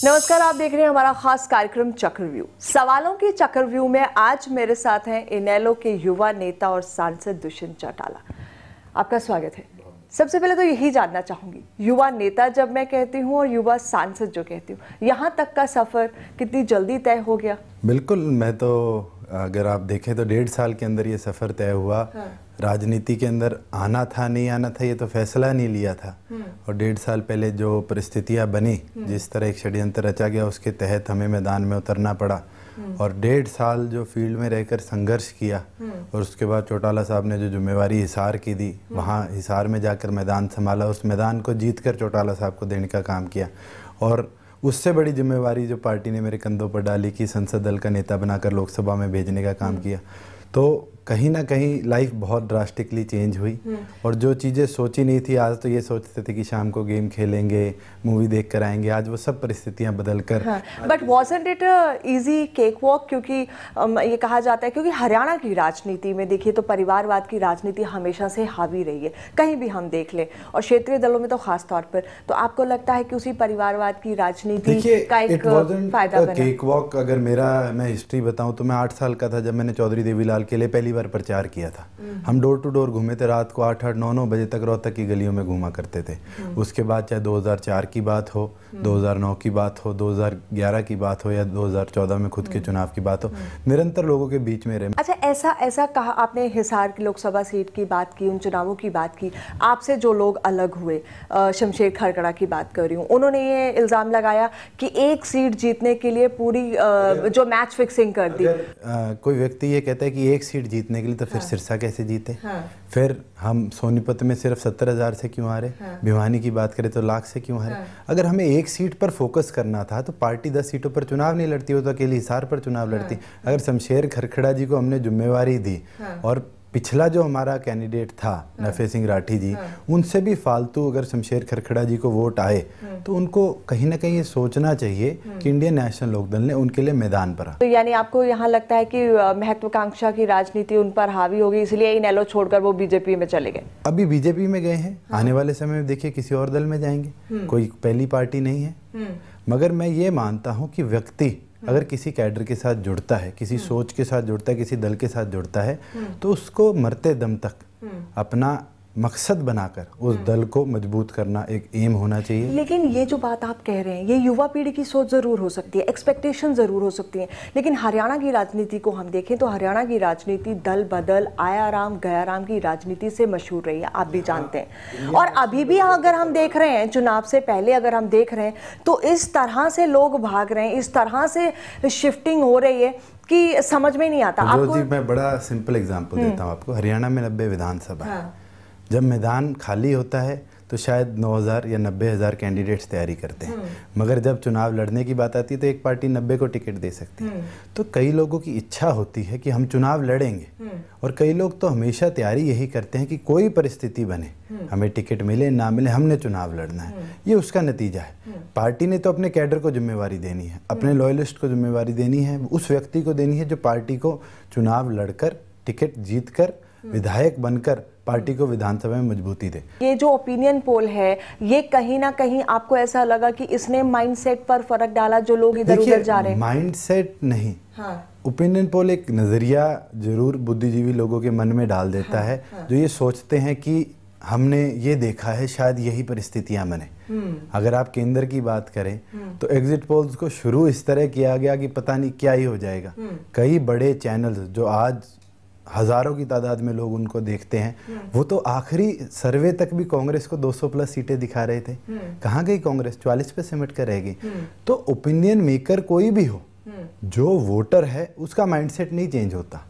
नमस्कार, आप देख रहे हैं हमारा खास कार्यक्रम चक्रव्यूह। सवालों के चक्रव्यूह में आज मेरे साथ हैं इनेलो के युवा नेता और सांसद दुष्यंत चौटाला। आपका स्वागत है। सबसे पहले तो यही जानना चाहूंगी, युवा नेता जब मैं कहती हूँ और युवा सांसद जो कहती हूँ, यहाँ तक का सफर कितनी जल्दी तय हो गया? बिल्कुल, मैं तो अगर आप देखें तो 1.5 साल के अंदर ये सफ़र तय हुआ। हाँ। राजनीति के अंदर आना था नहीं आना था ये तो फैसला नहीं लिया था, और 1.5 साल पहले जो परिस्थितियां बनी, जिस तरह एक षड्यंत्र रचा गया उसके तहत हमें मैदान में उतरना पड़ा, और 1.5 साल जो फील्ड में रहकर संघर्ष किया, और उसके बाद चौटाला साहब ने जो जिम्मेवारी हिसार की दी, वहाँ हिसार में जाकर मैदान संभाला, उस मैदान को जीत कर चौटाला साहब को देने का काम किया, और उससे बड़ी जिम्मेवारी जो पार्टी ने मेरे कंधों पर डाली कि संसद दल का नेता बनाकर लोकसभा में भेजने का काम किया, तो कहीं ना कहीं लाइफ बहुत ड्रास्टिकली चेंज हुई। और जो चीज़ें सोची नहीं थी, आज तो ये सोचते थे कि शाम को गेम खेलेंगे, मूवी देख कर आएंगे, आज वो सब परिस्थितियां बदल कर। But wasn't it easy cake walk? क्योंकि ये कहा जाता है, क्योंकि हरियाणा की राजनीति में देखिए तो परिवारवाद की राजनीति हमेशा से हावी रही है, कहीं भी हम देख लें, और क्षेत्रीय दलों में तो खास तौर पर। तो आपको लगता है कि उसी परिवारवाद की राजनीति का एक फायदा बना? केक वॉक, अगर मैं हिस्ट्री बताऊं तो मैं 8 साल का था जब मैंने चौधरी देवीलाल के लिए पहली बार प्रचार किया था। हम डोर टू डोर घूमे थे, रात को 8-8, 9-9 बजे तक रोहतक की गलियों में घूमा करते थे। उसके बाद चाहे 2004 की बात हो, 2009 की बात हो, 2011 की बात हो, या 2014 में खुद के चुनाव की बात हो, निरंतर लोगों के बीच में रहे। अच्छा, ऐसा कहा आपने, हिसार की लोकसभा सीट की बात की, उन चुनावों की बात की, आपसे जो लोग अलग हुए, शमशेर खरकड़ा की बात कर रही हूँ, उन्होंने ये इल्जाम लगाया कि एक सीट जीतने के लिए पूरी जो मैच फिक्सिंग कर दी। कोई व्यक्ति ये कहता है कि एक सीट जीतने के लिए, तो फिर सिरसा कैसे जीते? फिर हम सोनीपत में सिर्फ 70,000 से क्यों हारे? भिवानी की बात करें तो लाख से क्यों हारे? अगर हमें एक सीट पर फोकस करना था तो पार्टी 10 सीटों पर चुनाव नहीं लड़ती, हो तो अकेली हिसार पर चुनाव लड़ती। अगर शमशेर खरखड़ा जी को हमने जिम्मेवारी दी, और पिछला जो हमारा कैंडिडेट था नफे सिंह राठी जी, उनसे भी फालतू अगर शमशेर खरखड़ा जी को वोट आए, तो उनको कहीं ना कहीं ये सोचना चाहिए कि इंडियन नेशनल लोकदल ने उनके लिए मैदान पर। तो यानी आपको यहाँ लगता है कि महत्वाकांक्षा की राजनीति उन पर हावी होगी, इसलिए इनेलो छोड़कर वो बीजेपी में चले गए? अभी बीजेपी में गए हैं, आने वाले समय में देखिए किसी और दल में जाएंगे, कोई पहली पार्टी नहीं है। मगर मैं ये मानता हूँ कि व्यक्ति अगर किसी कैडर के साथ जुड़ता है, किसी सोच के साथ जुड़ता है, किसी दल के साथ जुड़ता है, तो उसको मरते दम तक अपना मकसद बनाकर उस दल को मजबूत करना एक एम होना चाहिए। लेकिन ये जो बात आप कह रहे हैं, ये युवा पीढ़ी की सोच ज़रूर हो सकती है, एक्सपेक्टेशन ज़रूर हो सकती है, लेकिन हरियाणा की राजनीति को हम देखें तो हरियाणा की राजनीति दल बदल, आया राम गया राम की राजनीति से मशहूर रही है, आप भी जानते हैं। और अभी भी अगर हम देख रहे हैं, चुनाव से पहले अगर हम देख रहे हैं, तो इस तरह से लोग भाग रहे हैं, इस तरह से शिफ्टिंग हो रही है कि समझ में नहीं आता। आपको जी मैं बड़ा सिंपल एग्जाम्पल देता हूँ आपको। हरियाणा में 90 विधानसभा है। जब मैदान खाली होता है तो शायद 9,000 या 90,000 कैंडिडेट्स तैयारी करते हैं, मगर जब चुनाव लड़ने की बात आती है तो एक पार्टी 90 को टिकट दे सकती है। तो कई लोगों की इच्छा होती है कि हम चुनाव लड़ेंगे, और कई लोग तो हमेशा तैयारी यही करते हैं कि कोई परिस्थिति बने, हमें टिकट मिले ना मिले, हमने चुनाव लड़ना है। ये उसका नतीजा है। पार्टी ने तो अपने कैडर को जिम्मेवारी देनी है, अपने लॉयलिस्ट को जिम्मेवारी देनी है, उस व्यक्ति को देनी है जो पार्टी को चुनाव लड़कर, टिकट जीतकर, विधायक बनकर पार्टी को विधानसभा में मजबूती दे। ये जो ओपिनियन पोल है, ये कहीं ना कहीं आपको ऐसा लगा कि इसने माइंडसेट पर फर्क डाला, जो लोग इधर उधर जा रहे हैं? माइंडसेट नहीं, ओपिनियन पोल एक नजरिया जरूर बुद्धिजीवी लोगों के मन में डाल देता है, जो ये सोचते हैं कि हमने ये देखा है, शायद यही परिस्थितियां बने। अगर आप केंद्र की बात करें तो एग्जिट पोल्स को शुरू इस तरह किया गया कि पता नहीं क्या ही हो जाएगा। कई बड़े चैनल्स जो आज हजारों की तादाद में लोग उनको देखते हैं, वो तो आखिरी सर्वे तक भी कांग्रेस को 200 प्लस सीटें दिखा रहे थे। कहाँ गई कांग्रेस? 44 पे सिमट कर रह गई। तो ओपिनियन मेकर कोई भी हो, जो वोटर है उसका माइंडसेट नहीं चेंज होता।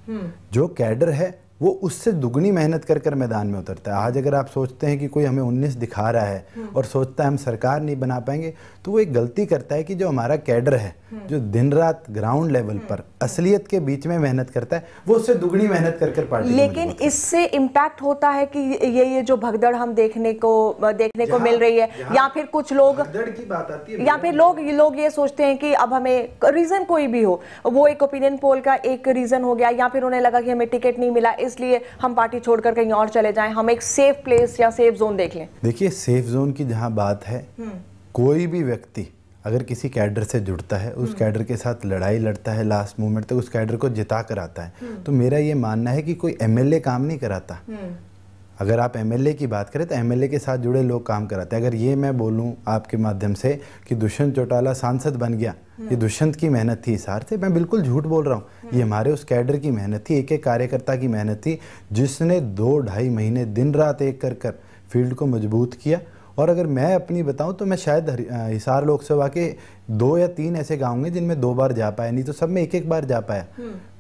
जो कैडर है वो उससे दुगनी मेहनत कर कर मैदान में उतरता है। आज अगर आप सोचते हैं कि कोई हमें 19 दिखा रहा है और सोचता है हम सरकार नहीं बना पाएंगे, तो वो एक गलती करता है कि जो हमारा कैडर है, जो दिन रात ग्राउंड लेवल पर असलियत के बीच में मेहनत करता है, वो उससे दुगनी मेहनत कर कर पार्टी। लेकिन इससे इम्पैक्ट होता है कि ये जो भगदड़ हम देखने को मिल रही है, या फिर कुछ लोग भगदड़ की बात आती है, या फिर लोग ये सोचते हैं कि अब हमें रीजन कोई भी हो, वो एक ओपिनियन पोल का एक रीजन हो गया, या फिर उन्हें लगा कि हमें टिकट नहीं मिला इसलिए हम पार्टी छोड़कर कहीं और चले जाएं, हम एक सेफ प्लेस या सेफ जोन देख लें। देखिए, सेफ जोन की जहां बात है, कोई भी व्यक्ति अगर किसी कैडर से जुड़ता है, उस कैडर के साथ लड़ाई लड़ता है, लास्ट मोमेंट तक उस कैडर को जिता कर आता है, तो मेरा ये मानना है कि कोई एमएलए काम नहीं कराता। अगर आप एमएलए की बात करें तो एमएलए के साथ जुड़े लोग काम कराते हैं। अगर ये मैं बोलूं आपके माध्यम से कि दुष्यंत चौटाला सांसद बन गया, ये दुष्यंत की मेहनत थी हिसार से, मैं बिल्कुल झूठ बोल रहा हूँ। ये हमारे उस कैडर की मेहनत थी, एक एक कार्यकर्ता की मेहनत थी, जिसने 2-2.5 महीने दिन रात एक कर फील्ड को मजबूत किया। और अगर मैं अपनी बताऊं तो मैं शायद हिसार लोकसभा के 2 या 3 ऐसे गाँव हैं जिनमें 2 बार जा पाया, नहीं तो सब में एक एक बार जा पाया।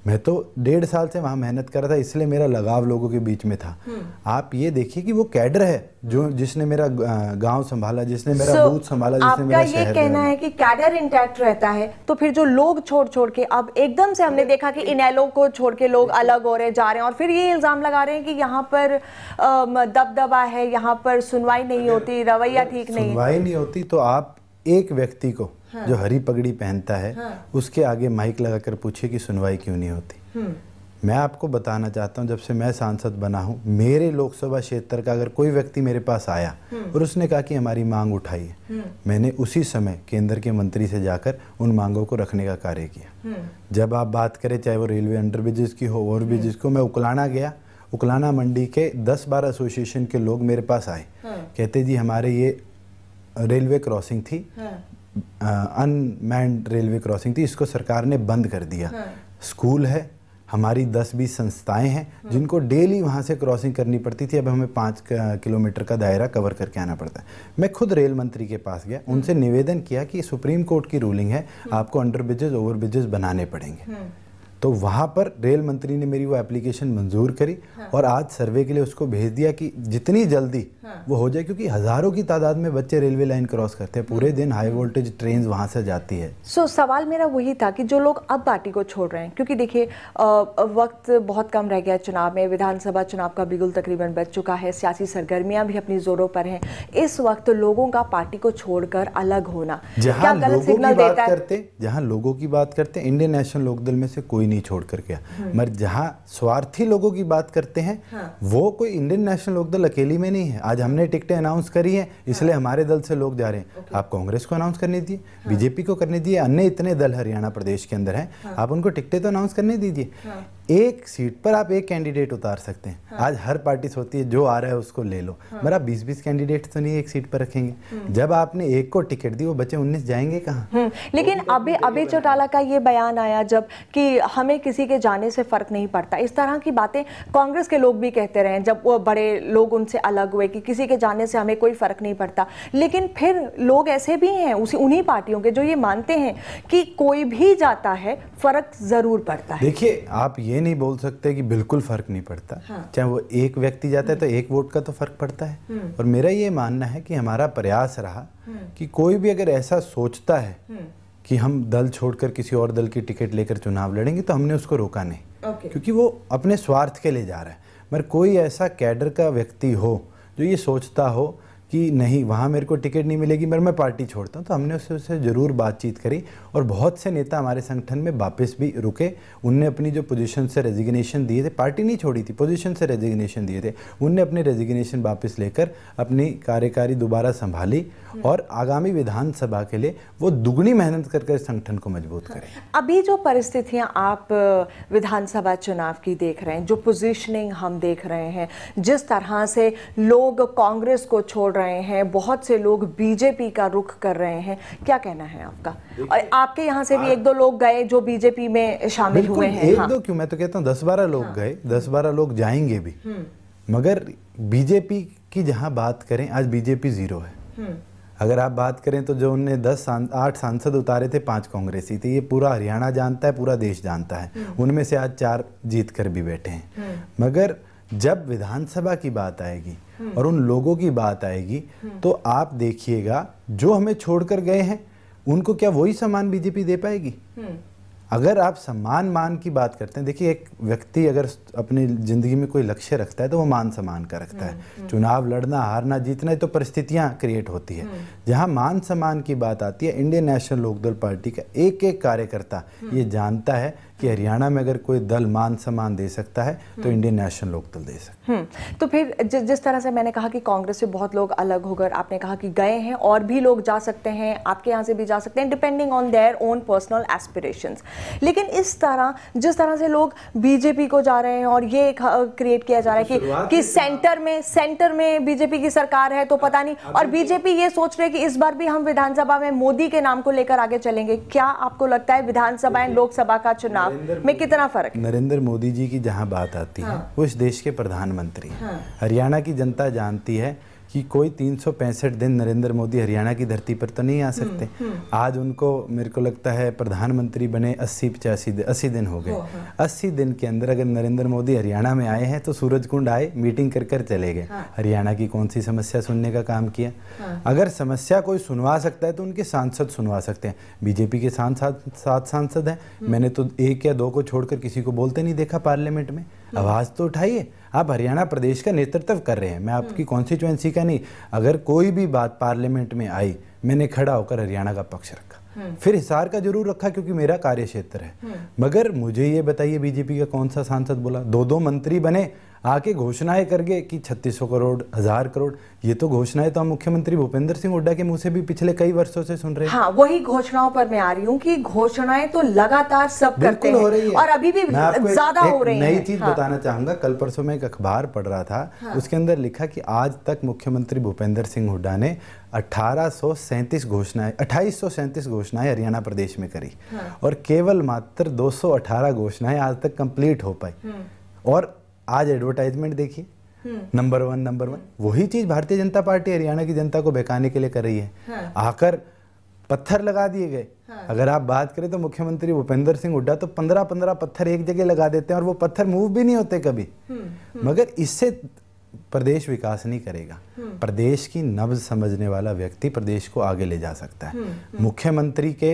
मैं तो 1.5 साल से वहाँ मेहनत कर रहा था, इसलिए मेरा लगाव लोगों के बीच में था। आप ये देखिए कि वो कैडर है जो जिसने मेरा गांव संभाला, जिसने मेरा बूथ संभाला, जिसने मेरा शहर। आपका ये कहना है कि कैडर इंटैक्ट रहता है, तो फिर जो लोग छोड़ के अब एकदम से हमने देखा कि इनेलो को छोड़ के लोग अलग हो रहे जा रहे हैं, और फिर ये इल्जाम लगा रहे हैं कि यहाँ पर दबदबा है, यहाँ पर सुनवाई नहीं होती, रवैया ठीक नहीं, सुनवाई नहीं होती। तो आप एक व्यक्ति को जो हरी पगड़ी पहनता है उसके आगे माइक लगाकर पूछिए कि सुनवाई क्यों नहीं होती। मैं आपको बताना चाहता हूं, जब से मैं सांसद बना हूं, मेरे लोकसभा क्षेत्र का अगर कोई व्यक्ति मेरे पास आया और उसने कहा कि हमारी मांग उठाई है, मैंने उसी समय केंद्र के मंत्री से जाकर उन मांगों को रखने का कार्य किया। जब आप बात करें चाहे वो रेलवे अंडरब्रिजेस की हो, ओवर ब्रिजेस को, मैं उकलाना गया, उकलाना मंडी के 10-12 एसोसिएशन के लोग मेरे पास आए, कहते जी हमारे ये रेलवे क्रॉसिंग थी, अनमैन्ड रेलवे क्रॉसिंग थी, इसको सरकार ने बंद कर दिया। स्कूल है, हमारी 10-20 संस्थाएं हैं जिनको डेली वहाँ से क्रॉसिंग करनी पड़ती थी, अब हमें 5 किलोमीटर का दायरा कवर करके आना पड़ता है। मैं खुद रेल मंत्री के पास गया, उनसे निवेदन किया कि सुप्रीम कोर्ट की रूलिंग है, आपको अंडर ब्रिजेस ओवर ब्रिजेस बनाने पड़ेंगे। तो वहाँ पर रेल मंत्री ने मेरी वो एप्लीकेशन मंजूर करी और आज सर्वे के लिए उसको भेज दिया कि जितनी जल्दी वो हो जाए, क्योंकि हज़ारों की तादाद में बच्चे रेलवे लाइन क्रॉस करते हैं, पूरे दिन हाई वोल्टेज ट्रेन वहाँ से जाती है। सवाल मेरा वही था कि जो लोग अब पार्टी को छोड़ रहे हैं, क्योंकि देखिए वक्त बहुत कम रह गया चुनाव में, विधानसभा चुनाव का बिगुल तकरीबन बच चुका है, सियासी सरगर्मियाँ भी अपनी जोरों पर हैं, इस वक्त लोगों का पार्टी को छोड़कर अलग होना क्या गलत सिग्नल देता है? जहाँ लोगों की बात करते हैं, इंडियन नेशनल लोकदल में से कोई नहीं छोड़ कर गया, मगर जहाँ स्वार्थी लोगों की बात करते हैं वो कोई इंडियन नेशनल लोकदल अकेली में नहीं है। आज हमने टिकटें अनाउंस करी हैं, इसलिए हमारे दल से लोग जा रहे हैं। आप कांग्रेस को अनाउंस करने दीजिए, बीजेपी को करने दीजिए, अन्य इतने दल हरियाणा प्रदेश के अंदर हैं, आप उनको टिकटें तो अनाउंस करने दीजिए। एक सीट पर आप एक कैंडिडेट उतार सकते हैं। आज हर पार्टी सोचती है जो आ रहा है उसको ले लो, मगर आप 20-20 कैंडिडेट तो नहीं एक सीट पर रखेंगे। जब आपने एक को टिकट दी, वो बचे 19 जाएंगे कहाँ? लेकिन अभय चौटाला का ये बयान आया जब कि हमें किसी के जाने से फर्क नहीं पड़ता, इस तरह की बातें कांग्रेस के लोग भी कहते रहे जब वो बड़े लोग उनसे अलग हुए कि किसी के जाने से हमें कोई फर्क नहीं पड़ता। लेकिन फिर लोग ऐसे भी हैं उन्हीं पार्टियों के जो ये मानते हैं कि कोई भी जाता है फर्क जरूर पड़ता है। देखिए, आप ये नहीं बोल सकते कि बिल्कुल फर्क नहीं पड़ता। चाहे वो एक व्यक्ति जाता है तो एक वोट का तो फर्क पड़ता है। और मेरा ये मानना है कि हमारा प्रयास रहा कि कोई भी अगर ऐसा सोचता है कि हम दल छोड़कर किसी और दल की टिकट लेकर चुनाव लड़ेंगे, तो हमने उसको रोका नहीं, क्योंकि वो अपने स्वार्थ के लिए जा रहा है। मगर कोई ऐसा कैडर का व्यक्ति हो जो ये सोचता हो कि नहीं वहाँ मेरे को टिकट नहीं मिलेगी, मगर मैं पार्टी छोड़ता हूँ, तो हमने उससे ज़रूर बातचीत करी। और बहुत से नेता हमारे संगठन में वापस भी रुके, उनने अपनी जो पोजीशन से रेजिग्नेशन दिए थे, पार्टी नहीं छोड़ी थी, पोजीशन से रेजिग्नेशन दिए थे, उनने अपनी रेजिग्नेशन वापस लेकर अपनी कार्यकारी दोबारा संभाली और आगामी विधानसभा के लिए वो दुगनी मेहनत करके संगठन को मजबूत करें। अभी जो परिस्थितियाँ आप विधानसभा चुनाव की देख रहे हैं, जो पोजीशनिंग हम देख रहे हैं, जिस तरह से लोग कांग्रेस को छोड़ रहे हैं, बहुत से लोग बीजेपी का रुख कर रहे हैं, क्या कहना है आपका? और आपके यहाँ से भी 1-2 लोग गए जो बीजेपी में शामिल हुए हैं। 1-2 क्यों, मैं तो कहता हूँ 10-12 लोग गए, 10-12 लोग जाएंगे भी। मगर बीजेपी की जहाँ बात करें, आज बीजेपी 0 है। अगर आप बात करें तो जो उनने 8 सांसद उतारे थे, 5 कांग्रेसी थे, ये पूरा हरियाणा जानता है, पूरा देश जानता है। उनमें से आज 4 जीत कर भी बैठे हैं। मगर जब विधानसभा की बात आएगी और उन लोगों की बात आएगी, तो आप देखिएगा जो हमें छोड़कर गए हैं उनको क्या वही सम्मान बीजेपी दे पाएगी? अगर आप सम्मान मान की बात करते हैं, देखिए एक व्यक्ति अगर अपनी जिंदगी में कोई लक्ष्य रखता है तो वो मान सम्मान का रखता है। चुनाव लड़ना, हारना, जीतना, तो परिस्थितियां क्रिएट होती है। जहां मान सम्मान की बात आती है, इंडियन नेशनल लोकदल पार्टी का एक एक कार्यकर्ता ये जानता है कि हरियाणा में अगर कोई दल मान सम्मान दे सकता है तो इंडियन नेशनल लोकदल दे सकता है। तो फिर जिस तरह से मैंने कहा कि कांग्रेस से बहुत लोग अलग होकर आपने कहा कि गए हैं, और भी लोग जा सकते हैं, आपके यहाँ से भी जा सकते हैं, depending on their own personal aspirations. लेकिन इस तरह जिस तरह से लोग बीजेपी को जा रहे हैं और ये क्रिएट किया जा रहा है कि सेंटर में बीजेपी की सरकार है तो पता नहीं, और बीजेपी ये सोच रहे हैं कि इस बार भी हम विधानसभा में मोदी के नाम को लेकर आगे चलेंगे। क्या आपको लगता है विधानसभा एंड लोकसभा का चुनाव में कितना फर्क है? नरेंद्र मोदी जी की जहां बात आती है, वो इस देश के प्रधानमंत्री हैं। हरियाणा की जनता जानती है कि कोई 365 दिन नरेंद्र मोदी हरियाणा की धरती पर तो नहीं आ सकते। आज उनको मेरे को लगता है प्रधानमंत्री बने 80 दिन हो गए। 80 दिन के अंदर अगर नरेंद्र मोदी हरियाणा में आए हैं तो सूरजकुंड आए, मीटिंग कर चले गए। हरियाणा की कौन सी समस्या सुनने का काम किया? अगर समस्या कोई सुनवा सकता है तो उनके सांसद सुनवा सकते हैं। बीजेपी के 7 सांसद हैं, मैंने तो 1 या 2 को छोड़कर किसी को बोलते नहीं देखा पार्लियामेंट में। आवाज तो उठाइए, आप हरियाणा प्रदेश का नेतृत्व कर रहे हैं, मैं आपकी कॉन्स्टिट्यूएंसी का नहीं। अगर कोई भी बात पार्लियामेंट में आई, मैंने खड़ा होकर हरियाणा का पक्ष रखा, फिर हिसार का जरूर रखा क्योंकि मेरा कार्य क्षेत्र है। मगर मुझे ये बताइए बीजेपी का कौन सा सांसद बोला? 2 मंत्री बने, आके घोषणाएं करके कि 3600 करोड़, 1000 करोड़, ये तो घोषणाएं तो हम मुख्यमंत्री भूपेंद्र सिंह हुड्डा के मुंह से भी पिछले कई वर्षों से सुन रहे हैं। हाँ, वही घोषणाओं पर मैं आ रही हूँ कि घोषणाएं तो लगातार सब करते हैं, हो रही है, और अभी भी ज्यादा हो रही है। नई चीज बताना चाहूंगा, कल परसों में एक अखबार पढ़ रहा था, उसके अंदर लिखा कि आज तक मुख्यमंत्री भूपेंद्र सिंह हुड्डा ने 2837 घोषणाएं हरियाणा प्रदेश में करी, और केवल मात्र 218 घोषणाएं आज तक कंप्लीट हो पाई। और आज एडवर्टाइजमेंट देखिए, नंबर वन वही चीज भारतीय जनता पार्टी हरियाणा की जनता को बहकाने के लिए कर रही है। आकर पत्थर लगा दिए गए। अगर आप बात करें तो मुख्यमंत्री भूपेंद्र सिंह हुड्डा तो 15 पत्थर एक जगह लगा देते हैं और वो पत्थर मूव भी नहीं होते कभी। मगर इससे प्रदेश विकास नहीं करेगा। प्रदेश की नब्ज समझने वाला व्यक्ति प्रदेश को आगे ले जा सकता है। मुख्यमंत्री के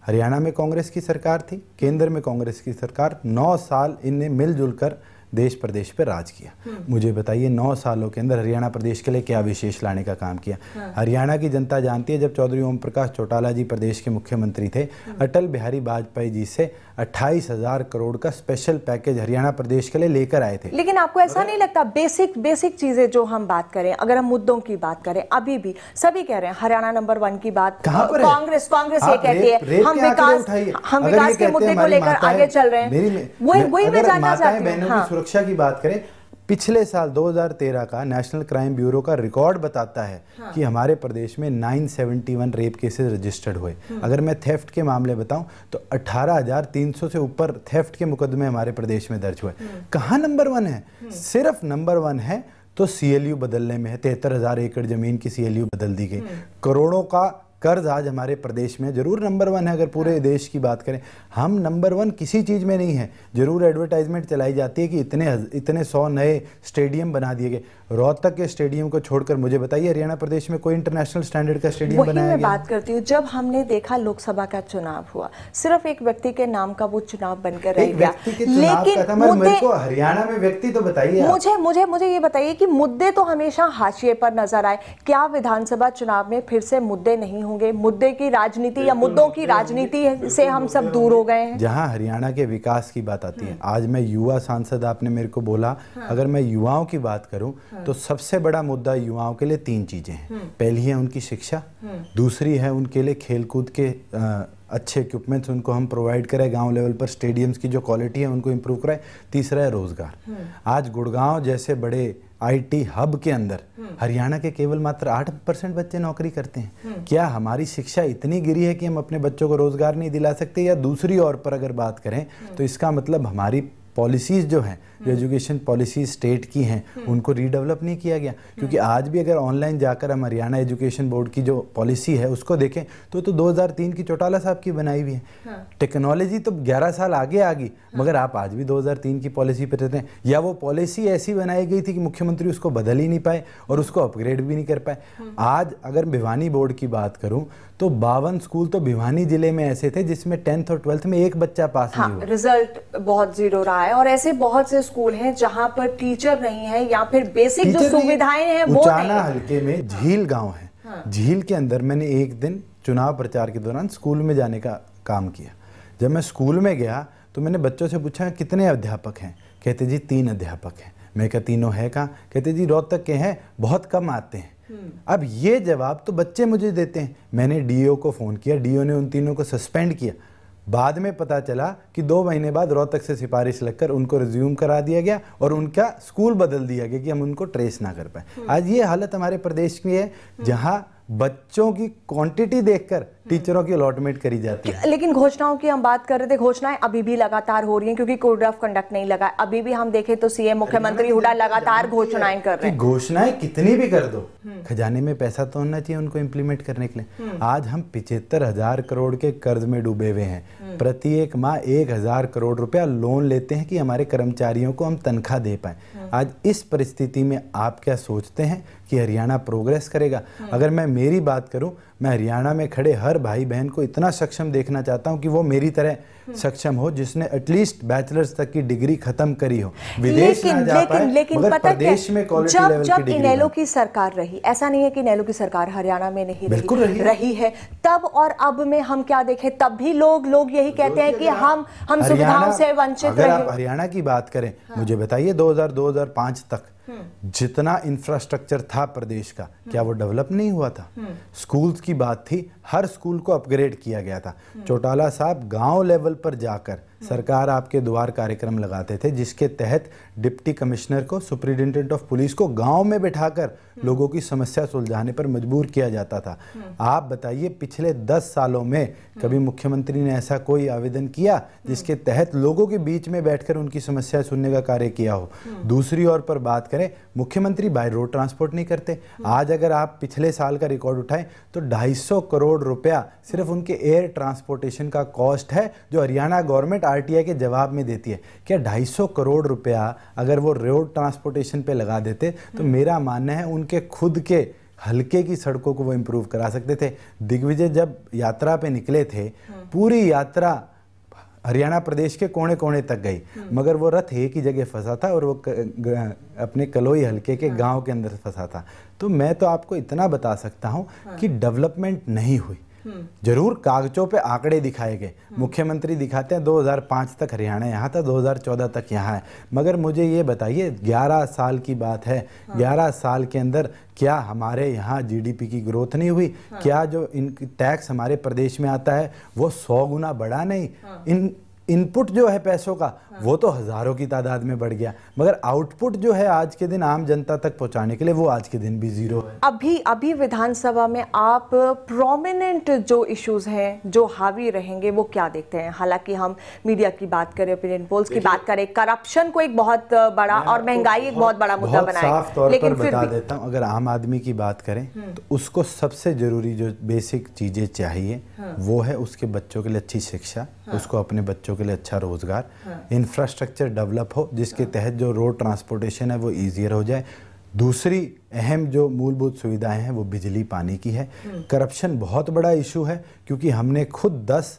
हरियाणा में कांग्रेस की सरकार थी, केंद्र में कांग्रेस की सरकार, 9 साल इनने मिलजुल कर देश प्रदेश पर राज किया। मुझे बताइए 9 सालों के अंदर हरियाणा प्रदेश के लिए क्या विशेष लाने का काम किया? हरियाणा की जनता जानती है, जब चौधरी ओम प्रकाश चौटाला जी प्रदेश के मुख्यमंत्री थे, अटल बिहारी वाजपेयी जी से 28,000 करोड़ का स्पेशल पैकेज हरियाणा प्रदेश के लिए लेकर आए थे। लेकिन आपको ऐसा नहीं लगता बेसिक चीजें जो हम बात करें, अगर हम मुद्दों की बात करें, अभी भी सभी कह रहे हैं हरियाणा नंबर 1 की बात कांग्रेस ये कहती है, हम विकास के मुद्दे को लेकर आगे चल रहे हैं। वही मैं जानना चाहती हूं। सुरक्षा की बात करें, पिछले साल 2013 का नेशनल क्राइम ब्यूरो का रिकॉर्ड बताता है कि हमारे प्रदेश में 971 रेप केसेस रजिस्टर्ड हुए। अगर मैं थेफ्ट के मामले बताऊं तो 18,300 से ऊपर थेफ्ट के मुकदमे हमारे प्रदेश में दर्ज हुए। कहां नंबर 1 है? सिर्फ नंबर 1 है तो सीएलयू बदलने में है। 73,000 एकड़ जमीन की सीएलयू बदल दी गई। करोड़ों का कर्ज आज हमारे प्रदेश में जरूर नंबर 1 है। अगर पूरे देश की बात करें, हम नंबर 1 किसी चीज में नहीं है। जरूर एडवर्टाइजमेंट चलाई जाती है कि इतने 100 नए स्टेडियम बना दिए गए। रोहतक के स्टेडियम को छोड़कर मुझे बताइए हरियाणा प्रदेश में कोई इंटरनेशनल स्टैंडर्ड का स्टेडियम बनाया गया? मैं बात करती हूँ, जब हमने देखा लोकसभा का चुनाव हुआ, सिर्फ एक व्यक्ति के नाम का वो चुनाव बनकर रह गया। लेकिन मेरे को हरियाणा में व्यक्ति तो बताइए। मुझे ये बताइए कि मुद्दे तो हमेशा हाशिए पर नजर आए। क्या विधानसभा चुनाव में फिर से मुद्दे नहीं होंगे? मुद्दे की राजनीति या मुद्दों की राजनीति से हम सब दूर हो गए हैं। जहां हरियाणा के विकास की बात आती है, आज मैं युवा सांसद, आपने मेरे को बोला, अगर मैं युवाओं की बात करूं तो सबसे बड़ा मुद्दा युवाओं के लिए 3 चीजें हैं। पहली है उनकी शिक्षा, दूसरी है उनके लिए खेलकूद के अच्छे इक्विपमेंट्स उनको हम प्रोवाइड करें, गांव लेवल पर स्टेडियम्स की जो क्वालिटी है उनको इम्प्रूव कराएं। तीसरा है रोजगार। आज गुड़गांव जैसे बड़े आईटी हब के अंदर हरियाणा के केवल मात्र 8% बच्चे नौकरी करते हैं। क्या हमारी शिक्षा इतनी गिरी है कि हम अपने बच्चों को रोजगार नहीं दिला सकते? या दूसरी ओर पर अगर बात करें तो इसका मतलब हमारी पॉलिसीज जो हैं, जो एजुकेशन पॉलिसी स्टेट की हैं, उनको रीडेवलप नहीं किया गया। क्योंकि आज भी अगर ऑनलाइन जाकर हम हरियाणा एजुकेशन बोर्ड की जो पॉलिसी है उसको देखें तो 2003 की चौटाला साहब की बनाई हुई है। टेक्नोलॉजी तो 11 साल आगे आ गई, मगर आप आज भी 2003 की पॉलिसी पे रहते हैं। या वो पॉलिसी ऐसी बनाई गई थी कि मुख्यमंत्री उसको बदल ही नहीं पाए और उसको अपग्रेड भी नहीं कर पाए। आज अगर भिवानी बोर्ड की बात करूं तो 52 स्कूल तो भिवानी जिले में ऐसे थे जिसमें 10th और 12th में एक बच्चा पास नहीं हुआ। रिजल्ट बहुत जीरो रहा है। और ऐसे बहुत से स्कूल हैं जहां पर टीचर नहीं है या फिर बेसिक जो सुविधाएं हैं वो उचाना हल्के में झील गांव है। झील के अंदर मैंने एक दिन चुनाव प्रचार के दौरान स्कूल में जाने का काम किया। जब मैं स्कूल में गया तो मैंने बच्चों से पूछा कितने अध्यापक हैं, कहते जी 3 अध्यापक हैं। मैं कहा तीनों है कहाँ, कहते जी रोहतक के हैं, बहुत कम आते हैं। अब ये जवाब तो बच्चे मुझे देते हैं। मैंने डीओ को फ़ोन किया, डीओ ने उन तीनों को सस्पेंड किया। बाद में पता चला कि 2 महीने बाद रोहतक से सिफारिश लगकर उनको रिज्यूम करा दिया गया और उनका स्कूल बदल दिया गया कि हम उनको ट्रेस ना कर पाए। आज ये हालत हमारे प्रदेश की है जहां बच्चों की क्वांटिटी देखकर टीचरों की अलॉटमेंट करी जाती है। लेकिन घोषणाओं की हम बात कर रहे थे, घोषणाएं अभी भी लगातार हो रही हैं क्योंकि कोड ऑफ कंडक्ट नहीं लगा। अभी भी हम देखें तो सीएम मुख्यमंत्री हुड्डा लगातार घोषणाएं कर रहे हैं। घोषणाएं कितनी भी कर दो, खजाने में पैसा तो होना चाहिए उनको इम्प्लीमेंट करने के लिए। आज हम 75,000 करोड़ के कर्ज में डूबे हुए हैं। प्रति एक माह 1,000 करोड़ रुपया लोन लेते हैं कि हमारे कर्मचारियों को हम तनख्वाह दे पाए। आज इस परिस्थिति में आप क्या सोचते हैं कि हरियाणा प्रोग्रेस करेगा? अगर मैं मेरी बात करूं, मैं हरियाणा में खड़े हर भाई बहन को इतना सक्षम देखना चाहता हूं कि वो मेरी तरह सक्षम हो, जिसने एटलीस्ट बैचलर्स तक की डिग्री खत्म करी हो, विदेश ना जा पाए मगर प्रदेश में क्वालिटी लेवल की डिग्री। जब इनेलो की सरकार रही, ऐसा नहीं है कि इनेलो की सरकार हरियाणा में नहीं रही है, तब और अब में हम क्या देखें, तब भी लोग यही कहते हैं कि हम सुविधाओं से वंचित रहे। अगर आप हरियाणा की बात करें, मुझे बताइए 2000-2005 तक जितना इंफ्रास्ट्रक्चर था प्रदेश का, क्या वो डेवलप नहीं हुआ था? स्कूल्स की बात थी, हर स्कूल को अपग्रेड किया गया था। चौटाला साहब गांव लेवल पर जाकर सरकार आपके द्वार कार्यक्रम लगाते थे, जिसके तहत डिप्टी कमिश्नर को, सुपरिटेंडेंट ऑफ पुलिस को गांव में बिठाकर लोगों की समस्या सुलझाने पर मजबूर किया जाता था। आप बताइए पिछले 10 सालों में कभी मुख्यमंत्री ने ऐसा कोई आवेदन किया जिसके तहत लोगों के बीच में बैठकर उनकी समस्या सुनने का कार्य किया हो? दूसरी ओर पर बात करें, मुख्यमंत्री बाय रोड ट्रांसपोर्ट नहीं करते। आज अगर आप पिछले साल का रिकॉर्ड उठाएं तो 250 करोड़ रुपया सिर्फ उनके एयर ट्रांसपोर्टेशन का कॉस्ट है, जो हरियाणा गवर्नमेंट आरटीआई के जवाब में देती है। क्या 250 करोड़ रुपया अगर वो रोड ट्रांसपोर्टेशन पे लगा देते तो मेरा मानना है उनके खुद के हल्के की सड़कों को वो इम्प्रूव करा सकते थे। दिग्विजय जब यात्रा पे निकले थे, पूरी यात्रा हरियाणा प्रदेश के कोने कोने तक गई, मगर वो रथ एक ही जगह फंसा था और वो अपने कलोई हल्के के गांव के अंदर फंसा था। तो मैं तो आपको इतना बता सकता हूं कि डेवलपमेंट नहीं हुई। जरूर कागजों पे आंकड़े दिखाए गए, मुख्यमंत्री दिखाते हैं 2005 तक हरियाणा यहाँ था, 2014 तक यहाँ है, मगर मुझे ये बताइए 11 साल की बात है, 11 साल के अंदर क्या हमारे यहाँ जीडीपी की ग्रोथ नहीं हुई? क्या जो टैक्स हमारे प्रदेश में आता है वो 100 गुना बढ़ा नहीं? इनपुट जो है पैसों का वो तो हजारों की तादाद में बढ़ गया, मगर आउटपुट जो है आज के दिन आम जनता तक पहुंचाने के लिए वो आज के दिन भी जीरो है। अभी विधानसभा में आप प्रोमिनेंट जो इश्यूज हैं जो हावी रहेंगे वो क्या देखते हैं? हालांकि हम मीडिया की बात करें, ओपिनियन पोल्स की बात करें, करप्शन को एक बहुत बड़ा और महंगाई एक बहुत बड़ा मुद्दा बनाया, साफ तौर पर बता देता हूं, अगर आम आदमी की बात करें तो उसको सबसे जरूरी जो बेसिक चीजें चाहिए वो है उसके बच्चों के लिए अच्छी शिक्षा, उसको अपने बच्चों के लिए अच्छा रोजगार, इंफ्रास्ट्रक्चर डेवलप हो जिसके तहत जो रोड ट्रांसपोर्टेशन है वो ईजियर हो जाए। दूसरी अहम जो मूलभूत सुविधाएं हैं वो बिजली पानी की है। करप्शन बहुत बड़ा इशू है क्योंकि हमने खुद 10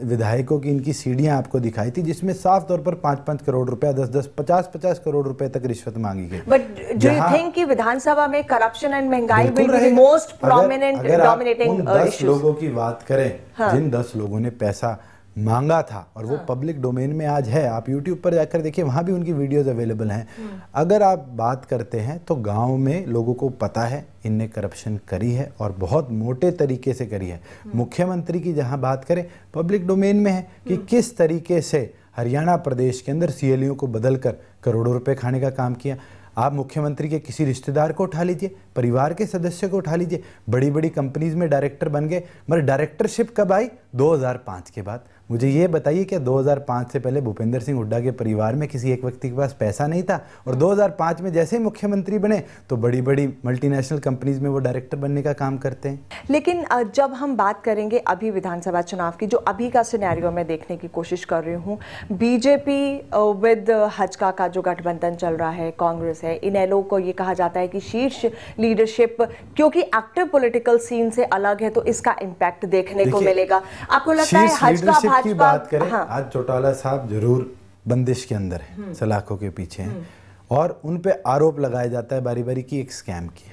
विधायकों की इनकी सीढ़ियां आपको दिखाई थी जिसमें साफ तौर पर 5-5 करोड़ रुपया, 10-10, 50-50 करोड़ रुपए तक रिश्वत मांगी गई। बट डू यू थिंक कि विधानसभा में करप्शन एंड महंगाई will be the most prominent dominating issues? 10 लोगों की बात करें, जिन 10 लोगों ने पैसा मांगा था और वो पब्लिक डोमेन में आज है, आप YouTube पर जाकर देखिए, वहां भी उनकी वीडियोस अवेलेबल हैं। अगर आप बात करते हैं तो गांव में लोगों को पता है इनने करप्शन करी है और बहुत मोटे तरीके से करी है। मुख्यमंत्री की जहां बात करें, पब्लिक डोमेन में है कि किस तरीके से हरियाणा प्रदेश के अंदर सीएलयू को बदलकर करोड़ों रुपए खाने का काम किया। आप मुख्यमंत्री के किसी रिश्तेदार को उठा लीजिए, परिवार के सदस्य को उठा लीजिए, बड़ी बड़ी कंपनीज में डायरेक्टर बन गए, मगर डायरेक्टरशिप कब आई? 2005 के बाद। मुझे ये बताइए कि 2005 से पहले भूपेंद्र सिंह हुड्डा के परिवार में किसी एक व्यक्ति के पास पैसा नहीं था और 2005 में जैसे ही मुख्यमंत्री बने तो बड़ी बड़ी मल्टीनेशनल कंपनीज में वो डायरेक्टर बनने का काम करते हैं। लेकिन जब हम बात करेंगे अभी विधानसभा चुनाव की, जो अभी का सिनेरियो मैं देखने की कोशिश कर रही हूँ, बीजेपी विद हजका का जो गठबंधन चल रहा है, कांग्रेस है, इनेलो को ये कहा जाता है कि शीर्ष लीडरशिप क्योंकि एक्टिव पॉलिटिकल सीन से अलग है तो इसका इम्पैक्ट देखने को मिलेगा। आपको लगता है हजका की बात करें, हाँ। आज चौटाला साहब जरूर बंदिश के अंदर है, सलाखों के पीछे हैं और उन पे आरोप लगाया जाता है बारी बारी की एक स्कैम की।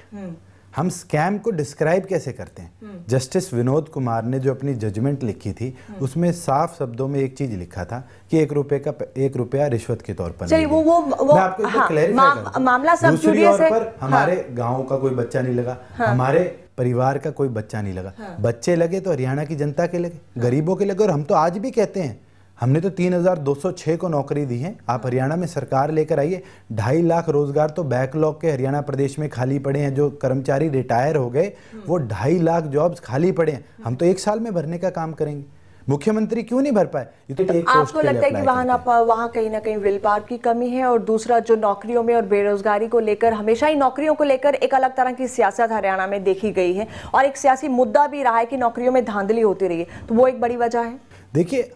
हम स्कैम को डिस्क्राइब कैसे करते हैं? जस्टिस विनोद कुमार ने जो अपनी जजमेंट लिखी थी उसमें साफ शब्दों में एक चीज लिखा था कि 1 रुपया रिश्वत के तौर पर। चलिए वो मैं आपको क्लैरिफाई करता हूं। मामला सब दूसरी ओर पर हमारे गांव का कोई बच्चा नहीं लगा, हमारे परिवार का कोई बच्चा नहीं लगा। बच्चे लगे तो हरियाणा की जनता के लगे, गरीबों के लगे। और हम तो आज भी कहते हैं, हमने तो 3206 को नौकरी दी है। आप हरियाणा में सरकार लेकर आइए, 2.5 लाख रोजगार तो बैकलॉग के हरियाणा प्रदेश में खाली पड़े हैं। जो कर्मचारी रिटायर हो गए वो 2.5 लाख जॉब्स खाली पड़े हैं। हम तो 1 साल में भरने का काम करेंगे। मुख्यमंत्री क्यों नहीं भर पाए? ये तो एक आपको लगता है कि वहाँ कहीं ना कहीं विल पावर की कमी है? और दूसरा, जो नौकरियों में और बेरोजगारी को लेकर, हमेशा ही नौकरियों को लेकर एक अलग तरह की सियासत हरियाणा में देखी गई है और एक सियासी मुद्दा भी रहा है कि नौकरियों में धांधली होती रही है, तो वो एक बड़ी वजह है। देखिए,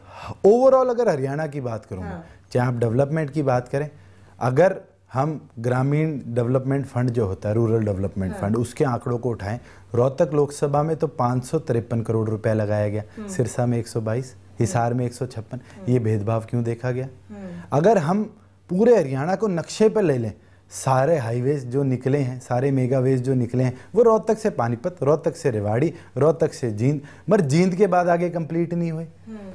ओवरऑल अगर हरियाणा की बात करूंगा, चाहे आप डेवलपमेंट की बात करें, अगर हम ग्रामीण डेवलपमेंट फंड जो होता है, रूरल डेवलपमेंट फंड, उसके आंकड़ों को उठाएं, रोहतक लोकसभा में तो 553 करोड़ रुपए लगाया गया, सिरसा में 122, हिसार में 156। ये भेदभाव क्यों देखा गया? अगर हम पूरे हरियाणा को नक्शे पर ले लें, सारे हाईवेज जो निकले हैं, सारे मेगावेज जो निकले हैं, वो रोहतक से पानीपत, रोहतक से रेवाड़ी, रोहतक से जींद, मगर जींद के बाद आगे कंप्लीट नहीं हुए।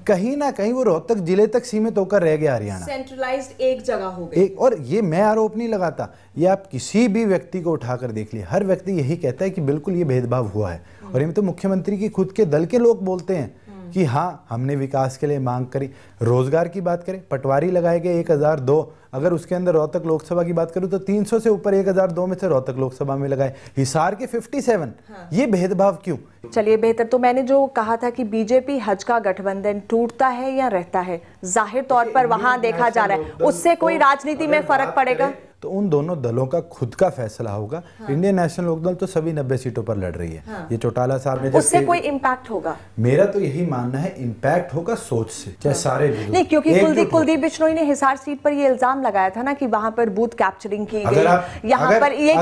कहीं ना कहीं वो रोहतक जिले तक सीमित होकर रह गया हरियाणा, सेंट्रलाइज्ड एक जगह हो गई। और ये मैं आरोप नहीं लगाता, ये आप किसी भी व्यक्ति को उठाकर देख लिए, हर व्यक्ति यही कहता है कि बिल्कुल ये भेदभाव हुआ है। और ये तो मुख्यमंत्री की खुद के दल के लोग बोलते हैं कि हाँ, हमने विकास के लिए मांग करी। रोजगार की बात करें, पटवारी लगाए गए 1002, अगर उसके अंदर रोहतक लोकसभा की बात करूं तो 300 से ऊपर 1002 में से रोहतक लोकसभा में लगाए, हिसार के 57। ये भेदभाव क्यों? चलिए बेहतर, तो मैंने जो कहा था कि बीजेपी हज का गठबंधन टूटता है या रहता है, जाहिर तौर पर वहां देखा जा रहा है, उससे कोई राजनीति में फर्क पड़ेगा? तो उन दोनों दलों का खुद का फैसला होगा। इंडियन नेशनल लोकदल तो सभी 90 सीटों पर लड़ रही है। ये चौटाला साहब ने, उससे कोई इम्पैक्ट होगा? मेरा तो यही मानना है, इम्पैक्ट होगा सोच से, चाहे सारे नहीं, क्योंकि कुलदीप बिश्नोई ने हिसार सीट पर ये इल्जाम लगाया था ना कि वहां पर बूथ कैप्चरिंग की गई, यहाँ पर ये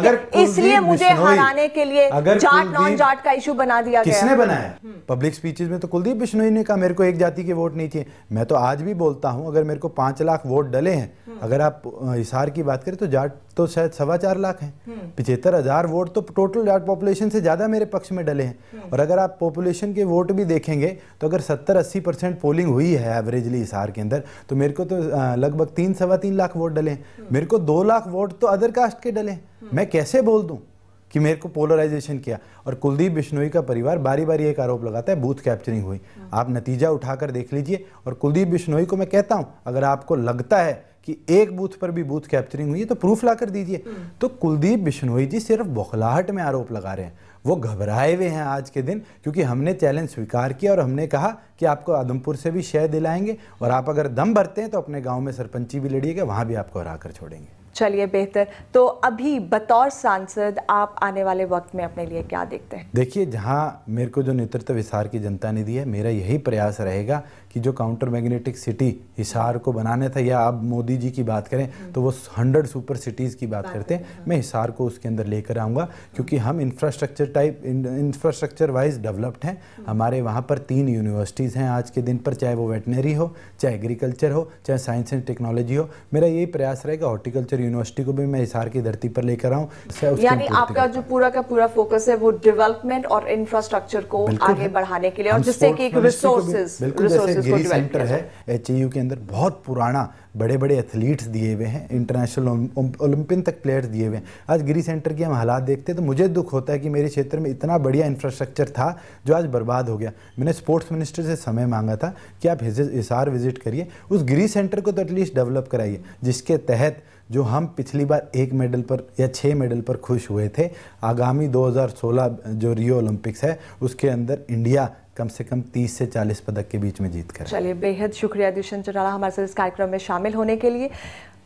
इसलिए मुझे हराने के लिए जाट नॉन जाट का इशू बना दिया गया। किसने बनाया? पब्लिक स्पीचेस में तो कुलदीप बिश्नोई ने कहा मेरे को एक जाति के वोट नहीं चाहिए। मैं तो आज भी बोलता हूं, अगर मेरे को 5 लाख वोट डले हैं, अगर आप हिसार की बात करें तो जाट तो शायद 4.25 लाख हैं, 75,000 वोट तो टोटल जाट पॉपुलेशन से ज्यादा मेरे पक्ष में डले हैं। और अगर आप पॉपुलेशन के वोट भी देखेंगे तो अगर 70-80% पोलिंग हुई है एवरेजली हिसार के अंदर, तो मेरे को तो लगभग 3-3.25 लाख वोट डले हैं। मेरे को 2 लाख वोट तो अदर कास्ट के डले हैं। मैं कैसे बोल दूं कि मेरे को पोलराइजेशन किया? और कुलदीप बिश्नोई का परिवार बारी बारी एक आरोप लगाता है बूथ कैप्चरिंग हुई। आप नतीजा उठाकर देख लीजिए। और कुलदीप बिश्नोई को मैं कहता हूं, अगर आपको लगता है कि एक बूथ पर भी बूथ कैप्चरिंग हुई है तो प्रूफ लाकर दीजिए। तो कुलदीप बिश्नोई जी सिर्फ बौखलाहट में आरोप लगा रहे हैं, वो घबराए हुए हैं आज के दिन, क्योंकि हमने चैलेंज स्वीकार किया और हमने कहा कि आपको आदमपुर से भी शय दिलाएंगे, और आप अगर दम भरते हैं तो अपने गांव में सरपंची भी लड़िएगा, वहां भी आपको हरा कर छोड़ेंगे। चलिए बेहतर, तो अभी बतौर सांसद आप आने वाले वक्त में अपने लिए क्या देखते हैं? देखिए, जहाँ मेरे को जो नेतृत्व हिसार की जनता ने दी है, मेरा यही प्रयास रहेगा कि जो काउंटर मैग्नेटिक सिटी हिसार को बनाने था, या अब मोदी जी की बात करें तो वो 100 सुपर सिटीज़ की बात करते हैं, मैं हिसार को उसके अंदर लेकर आऊँगा, क्योंकि हम इंफ्रास्ट्रक्चर वाइज डेवलप्ड हैं। हमारे वहाँ पर 3 यूनिवर्सिटीज़ हैं आज के दिन पर, चाहे वो वेटनरी हो, चाहे एग्रीकल्चर हो, चाहे साइंस एंड टेक्नोलॉजी हो। मेरा यही प्रयास रहेगा हॉर्टिकल्चर यूनिवर्सिटी को भी मैं हिसार की धरती पर लेकर आऊँ। यानी आपका जो पूरा का पूरा फोकस है वो डेवलपमेंट और इंफ्रास्ट्रक्चर को आगे बढ़ाने के लिए, और जिससे कि रिसोर्सेज गिरी सेंटर है एचयू के अंदर, बहुत पुराना, बड़े बड़े एथलीट्स दिए हुए हैं, इंटरनेशनल ओलंपिक तक प्लेयर्स दिए हुए हैं। आज गिरी सेंटर की हम हालात देखते हैं तो मुझे दुख होता है कि मेरे क्षेत्र में इतना बढ़िया इंफ्रास्ट्रक्चर था जो आज बर्बाद हो गया। मैंने स्पोर्ट्स मिनिस्टर से समय मांगा था कि आप हिसार विजिट करिए, उस गिरी सेंटर को तो एटलीस्ट डेवलप कराइए, जिसके तहत जो हम पिछली बार 1 मेडल पर या 6 मेडल पर खुश हुए थे, आगामी 2016 जो रियो ओलंपिक्स है उसके अंदर इंडिया कम से कम 30 से 40 पदक के बीच में जीत कर। चलिए, बेहद शुक्रिया दुष्यंत चौटाला हमारे साथ इस कार्यक्रम में शामिल होने के लिए।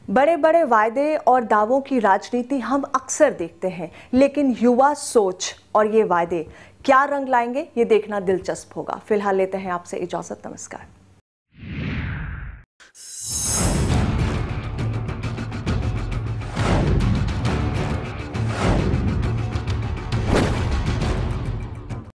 बड़े बड़े वायदे और दावों की राजनीति हम अक्सर देखते हैं, लेकिन युवा सोच और ये वायदे क्या रंग लाएंगे, ये देखना दिलचस्प होगा। फिलहाल लेते हैं आपसे इजाजत। नमस्कार।